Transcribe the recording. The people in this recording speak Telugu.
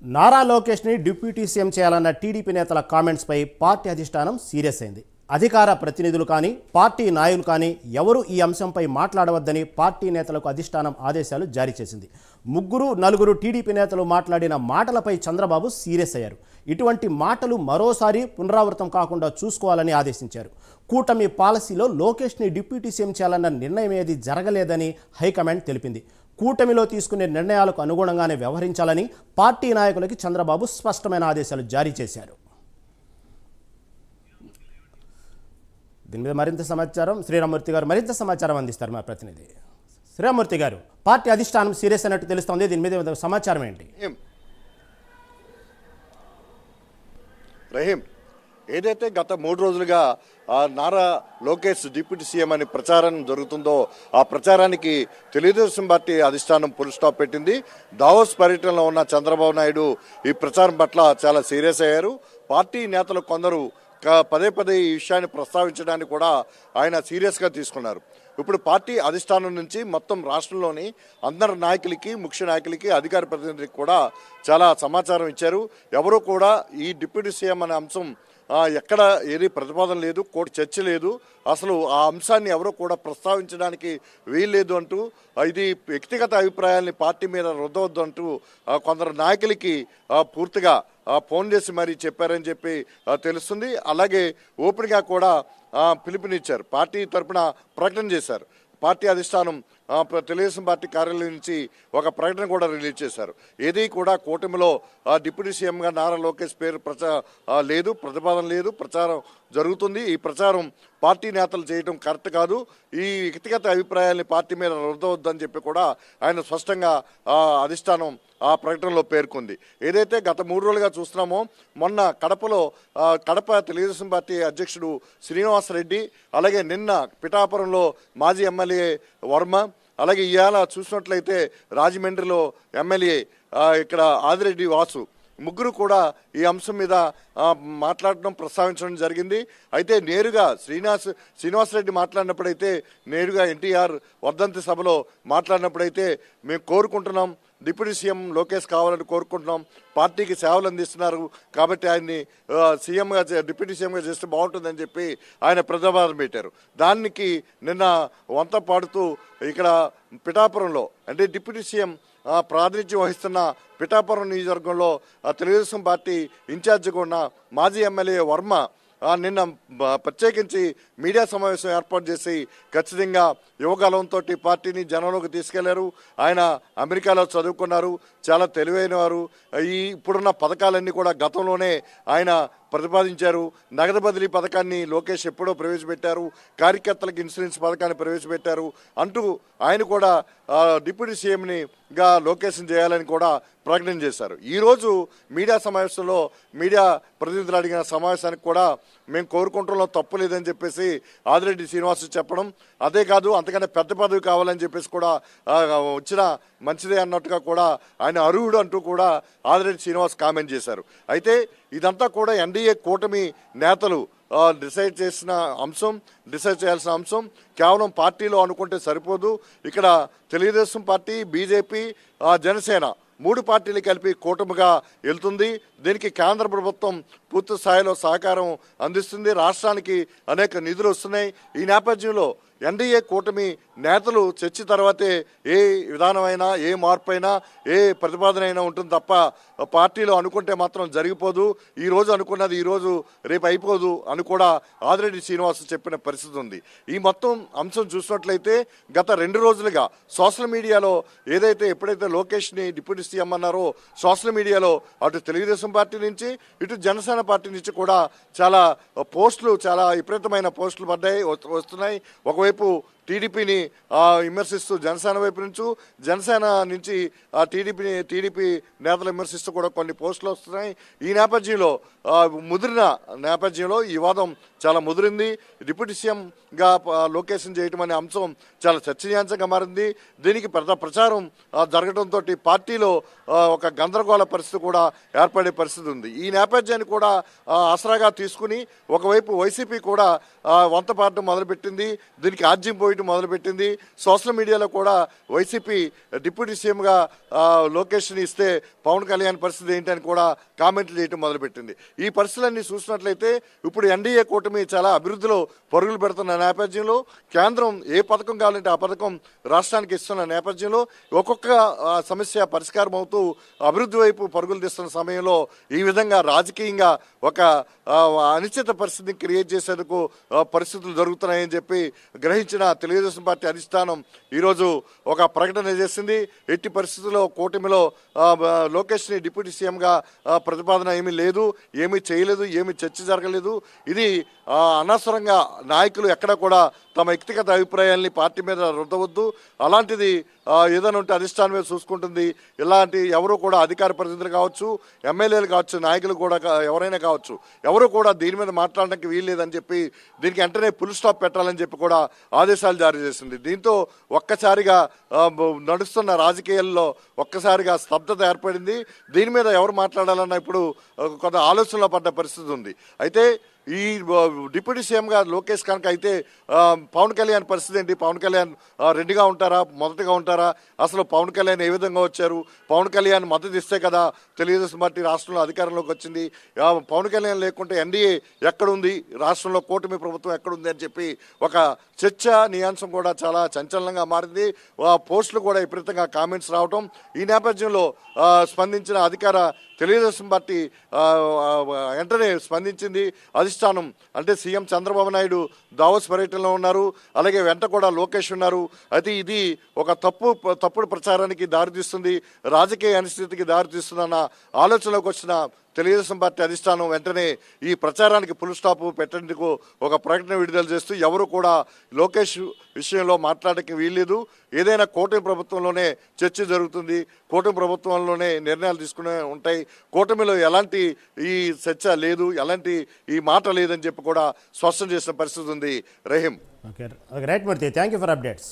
నారా లోకేష్ని డిప్యూటీ సీఎం చేయాలన్న టీడీపీ నేతల కామెంట్స్పై పార్టీ అధిష్టానం సీరియస్ అయింది. అధికార ప్రతినిధులు కానీ పార్టీ నాయకులు కానీ ఎవరూ ఈ అంశంపై మాట్లాడవద్దని పార్టీ నేతలకు అధిష్టానం ఆదేశాలు జారీ చేసింది. నలుగురు టీడీపీ నేతలు మాట్లాడిన మాటలపై చంద్రబాబు సీరియస్ అయ్యారు. ఇటువంటి మాటలు మరోసారి పునరావృతం కాకుండా చూసుకోవాలని ఆదేశించారు. కూటమి పాలసీలో లోకేష్ని డిప్యూటీ సీఎం చేయాలన్న నిర్ణయం ఏది జరగలేదని హైకమాండ్ తెలిపింది. కూటమిలో తీసుకునే నిర్ణయాలకు అనుగుణంగానే వ్యవహరించాలని పార్టీ నాయకులకి చంద్రబాబు స్పష్టమైన ఆదేశాలు జారీ చేశారు. దీని మీద మరింత సమాచారం శ్రీరామూర్తి గారు మరింత సమాచారం అందిస్తారు. మా ప్రతినిధి శ్రీరామూర్తి గారు, పార్టీ అధిష్టానం సీరియస్ అయినట్టు తెలుస్తోంది. దీని మీద సమాచారం ఏంటి? రహీం, ఏదైతే గత 3 రోజులుగా నారా లోకేష్ డిప్యూటీ సీఎం అని ప్రచారం జరుగుతుందో ఆ ప్రచారానికి తెలుగుదేశం పార్టీ అధిష్టానం ఫుల్ స్టాప్ పెట్టింది. దావోస్ పర్యటనలో ఉన్న చంద్రబాబు నాయుడు ఈ ప్రచారం పట్ల చాలా సీరియస్ అయ్యారు. పార్టీ నేతలు కొందరు పదే ఈ విషయాన్ని ప్రస్తావించడానికి కూడా ఆయన సీరియస్గా తీసుకున్నారు. ఇప్పుడు పార్టీ అధిష్టానం నుంచి మొత్తం రాష్ట్రంలోని అందరి నాయకులకి, ముఖ్య నాయకులకి, అధికార ప్రతినిధులకి కూడా చాలా సమాచారం ఇచ్చారు. ఎవరు కూడా ఈ డిప్యూటీ సీఎం అనే అంశం ఎక్కడ ఏది ప్రతిపాదన లేదు, కోర్టు చర్చ లేదు, అసలు ఆ అంశాన్ని ఎవరో కూడా ప్రస్తావించడానికి వీల్లేదు అంటూ, ఇది వ్యక్తిగత అభిప్రాయాల్ని పార్టీ మీద రుద్దవద్దు అంటూ కొందరు నాయకులకి పూర్తిగా ఫోన్ చేసి మరీ చెప్పారని చెప్పి తెలుస్తుంది. అలాగే ఓపెన్గా కూడా పిలుపునిచ్చారు. పార్టీ తరఫున ప్రకటన చేశారు. పార్టీ అధిష్టానం తెలుగుదేశం పార్టీ కార్యాలయం నుంచి ఒక ప్రకటన కూడా రిలీజ్ చేశారు. ఏది కూడా కూటమిలో డిప్యూటీ సీఎంగా నారా లోకేష్ పేరు లేదు, ప్రతిపాదన లేదు, ప్రచారం జరుగుతుంది. ఈ ప్రచారం పార్టీ నేతలు చేయడం కరెక్ట్ కాదు, ఈ వ్యక్తిగత అభిప్రాయాల్ని పార్టీ మీద రుద్దవద్దని చెప్పి కూడా ఆయన స్పష్టంగా అధిష్టానం ఆ ప్రకటనలో పేర్కొంది. ఏదైతే గత 3 రోజులుగా చూస్తున్నామో, మొన్న కడప తెలుగుదేశం పార్టీ అధ్యక్షుడు శ్రీనివాసరెడ్డి, అలాగే నిన్న పిఠాపురంలో మాజీ ఎమ్మెల్యే వర్మ, అలాగే ఇవాళ చూసినట్లయితే రాజమండ్రిలో ఎమ్మెల్యే ఇక్కడ ఆదిరెడ్డి వాసు, ముగ్గురు కూడా ఈ అంశం మీద మాట్లాడడం, ప్రస్తావించడం జరిగింది. అయితే నేరుగా శ్రీనివాసరెడ్డి మాట్లాడినప్పుడైతే, నేరుగా ఎన్టీఆర్ వర్ధంతి సభలో మాట్లాడినప్పుడైతే, మేము కోరుకుంటున్నాం డిప్యూటీ సీఎం లోకేష్ కావాలని కోరుకుంటున్నాం, పార్టీకి సేవలు అందిస్తున్నారు కాబట్టి ఆయన్ని సీఎంగా డిప్యూటీ సీఎంగా చేస్తే బాగుంటుందని చెప్పి ఆయన ప్రతిపాదన పెట్టారు. దానికి నిన్న వంత పాడుతూ ఇక్కడ పిఠాపురంలో, అంటే డిప్యూటీ సీఎం ప్రాతినిధ్యం వహిస్తున్న పిఠాపురం నియోజకవర్గంలో తెలుగుదేశం పార్టీ ఇన్ఛార్జిగా ఉన్న మాజీ ఎమ్మెల్యే వర్మ నిన్న ప్రత్యేకించి మీడియా సమావేశం ఏర్పాటు చేసి ఖచ్చితంగా యువకాలంతో పార్టీని జనంలోకి తీసుకెళ్లారు. ఆయన అమెరికాలో చదువుకున్నారు, చాలా తెలివైన వారు. ఇప్పుడున్న పథకాలన్నీ కూడా గతంలోనే ఆయన ప్రతిపాదించారు. నగదు బదిలీ పథకాన్ని లోకేష్ ఎప్పుడో ప్రవేశపెట్టారు, కార్యకర్తలకు ఇన్సూరెన్స్ పథకాన్ని ప్రవేశపెట్టారు అంటూ ఆయన కూడా డిప్యూటీ సీఎంనిగా లోకేష్ని చేయాలని కూడా ప్రకటన చేశారు. ఈరోజు మీడియా సమావేశంలో మీడియా ప్రతినిధులు అడిగిన సమావేశానికి కూడా మేము కోరుకుంటంలో తప్పు లేదని చెప్పేసి ఆదిరెడ్డి శ్రీనివాస్ చెప్పడం, అదే కాదు అంతకంటే పెద్ద పదవి కావాలని చెప్పేసి కూడా వచ్చిన మంచిదే అన్నట్టుగా కూడా ఆయన అర్హుడు అంటూ కూడా ఆదిరెడ్డి శ్రీనివాస్ కామెంట్ చేశారు. అయితే ఇదంతా కూడా ఎన్డీఏ కూటమి నేతలు డిసైడ్ చేయాల్సిన అంశం కేవలం పార్టీలో అనుకుంటే సరిపోదు. ఇక్కడ తెలుగుదేశం పార్టీ, బీజేపీ, జనసేన 3 పార్టీలు కలిపి కూటమిగా వెళ్తుంది. దీనికి కేంద్ర ప్రభుత్వం పూర్తి స్థాయిలో సహకారం అందిస్తుంది. రాష్ట్రానికి అనేక నిధులు వస్తున్నాయి. ఈ నేపథ్యంలో ఎన్డీఏ కూటమి నేతలు చర్చ తర్వాతే ఏ విధానమైనా, ఏ మార్పు అయినా, ఏ ప్రతిపాదన అయినా ఉంటుంది తప్ప పార్టీలో అనుకుంటే మాత్రం జరిగిపోదు. ఈరోజు అనుకున్నది ఈరోజు రేపు అయిపోదు అని కూడా ఆదిరెడ్డి శ్రీనివాస్ చెప్పిన పరిస్థితి ఉంది. ఈ మొత్తం అంశం చూసినట్లయితే గత 2 రోజులుగా సోషల్ మీడియాలో ఎప్పుడైతే లోకేష్ని డిప్యూటీ సీఎం అన్నారో, సోషల్ మీడియాలో అటు తెలుగుదేశం పార్టీ నుంచి ఇటు జనసేన పార్టీ నుంచి కూడా చాలా విపరీతమైన పోస్టులు వస్తున్నాయి. ఒకవైపు టీడీపీని విమర్శిస్తూ జనసేన వైపు నుంచి, జనసేన నుంచి టీడీపీ నేతలు విమర్శిస్తూ కూడా కొన్ని పోస్టులు వస్తున్నాయి. ఈ నేపథ్యంలో ముదిరిన నేపథ్యంలో ఈ వాదం చాలా ముదిరింది. డిప్యూటీ సీఎంగా లోకేషన్ చేయటం అనే అంశం చాలా చర్చనీయాంశంగా మారింది. దీనికి పెద్ద ప్రచారం జరగడంతో పార్టీలో ఒక గందరగోళ పరిస్థితి కూడా ఏర్పడే పరిస్థితి ఉంది. ఈ నేపథ్యాన్ని కూడా ఆసరాగా తీసుకుని ఒకవైపు వైసీపీ కూడా వంత పాడటం మొదలుపెట్టింది. దీనికి ఆజ్యం పోయడం చేయడం మొదలుపెట్టింది. సోషల్ మీడియాలో కూడా వైసీపీ డిప్యూటీ సీఎంగా లోకేష్ని ఇస్తే పవన్ కళ్యాణ్ పరిస్థితి ఏంటని కూడా కామెంట్లు చేయడం మొదలుపెట్టింది. ఈ పరిస్థితులన్నీ చూసినట్లయితే ఇప్పుడు ఎన్డీఏ కూటమి చాలా అభివృద్ధిలో పరుగులు పెడుతున్న నేపథ్యంలో, కేంద్రం ఏ పథకం కావాలంటే ఆ పథకం రాష్ట్రానికి ఇస్తున్న నేపథ్యంలో, ఒక్కొక్క సమస్య పరిష్కారం అవుతూ అభివృద్ధి వైపు పరుగులు తీస్తున్న సమయంలో ఈ విధంగా రాజకీయంగా ఒక అనిశ్చిత పరిస్థితిని క్రియేట్ చేసేందుకు పరిస్థితులు జరుగుతున్నాయని చెప్పి గ్రహించిన తెలుగుదేశం పార్టీ అధిష్టానం ఈరోజు ఒక ప్రకటన చేసింది. ఎట్టి పరిస్థితుల్లో కూటమిలో లోకేష్ని డిప్యూటీ సీఎంగా ప్రతిపాదన ఏమీ లేదు, ఏమీ చేయలేదు, ఏమీ చర్చ జరగలేదు. ఇది అనవసరంగా నాయకులు ఎక్కడ కూడా తమ వ్యక్తిగత అభిప్రాయాల్ని పార్టీ మీద రుద్దవద్దు. అలాంటిది ఏదైనా ఉంటే అధిష్టానం మీద చూసుకుంటుంది. ఇలాంటి ఎవరు కూడా అధికార ప్రతినిధులు కావచ్చు, ఎమ్మెల్యేలు కావచ్చు, నాయకులు కూడా ఎవరైనా కావచ్చు, ఎవరు కూడా దీని మీద మాట్లాడడానికి వీల్లేదని చెప్పి దీనికి వెంటనే ఫుల్ స్టాప్ పెట్టాలని చెప్పి కూడా ఆదేశాలు జారీ చేసింది. దీంతో ఒక్కసారిగా నడుస్తున్న రాజకీయాల్లో ఒక్కసారిగా స్తబ్దత ఏర్పడింది. దీని మీద ఎవరు మాట్లాడాలన్న ఇప్పుడు కొంత ఆలోచనలో పడ్డ పరిస్థితి ఉంది. అయితే ఈ డిప్యూటీ సీఎంగా లోకేష్ కనుక అయితే పవన్ కళ్యాణ్ పరిస్థితి ఏంటి? పవన్ కళ్యాణ్ రెండుగా ఉంటారా, మొదటిగా ఉంటారా? అసలు పవన్ కళ్యాణ్ ఏ విధంగా వచ్చారు? పవన్ కళ్యాణ్ మద్దతు ఇస్తే కదా తెలుగుదేశం పార్టీ రాష్ట్రంలో అధికారంలోకి వచ్చింది. పవన్ కళ్యాణ్ లేకుంటే ఎన్డీఏ ఎక్కడుంది, రాష్ట్రంలో కూటమి ప్రభుత్వం ఎక్కడుంది అని చెప్పి ఒక చర్చ నీయాంశం కూడా చాలా చంచలంగా మారింది. పోస్టులు కూడా విపరీతంగా కామెంట్స్ రావటం, ఈ నేపథ్యంలో స్పందించిన అధికార తెలుగుదేశం పార్టీ వెంటనే స్పందించింది. అధిష్టానం అంటే సీఎం చంద్రబాబు నాయుడు దావోస్ పర్యటనలో ఉన్నారు, అలాగే వెంట కూడా లోకేష్ ఉన్నారు. అయితే ఇది ఒక తప్పుడు ప్రచారానికి దారితీస్తుంది, రాజకీయ అనిశ్చితికి దారితీస్తుందన్న ఆలోచనలోకి వచ్చిన తెలుగుదేశం పార్టీ అధిష్టానం వెంటనే ఈ ప్రచారానికి ఫుల్ స్టాప్ పెట్టేందుకు ఒక ప్రకటన విడుదల చేస్తూ ఎవరు కూడా లోకేష్ విషయంలో మాట్లాడడానికి వీల్లేదు, ఏదైనా కూటమి ప్రభుత్వంలోనే చర్చ జరుగుతుంది, కూటమి ప్రభుత్వంలోనే నిర్ణయాలు తీసుకునే ఉంటాయి, కూటమిలో ఎలాంటి ఈ చర్చ లేదు, ఎలాంటి ఈ మాట లేదని చెప్పి కూడా స్పష్టం చేసిన పరిస్థితి ఉంది. Rahim. Okay right Murthy, thank you for updates.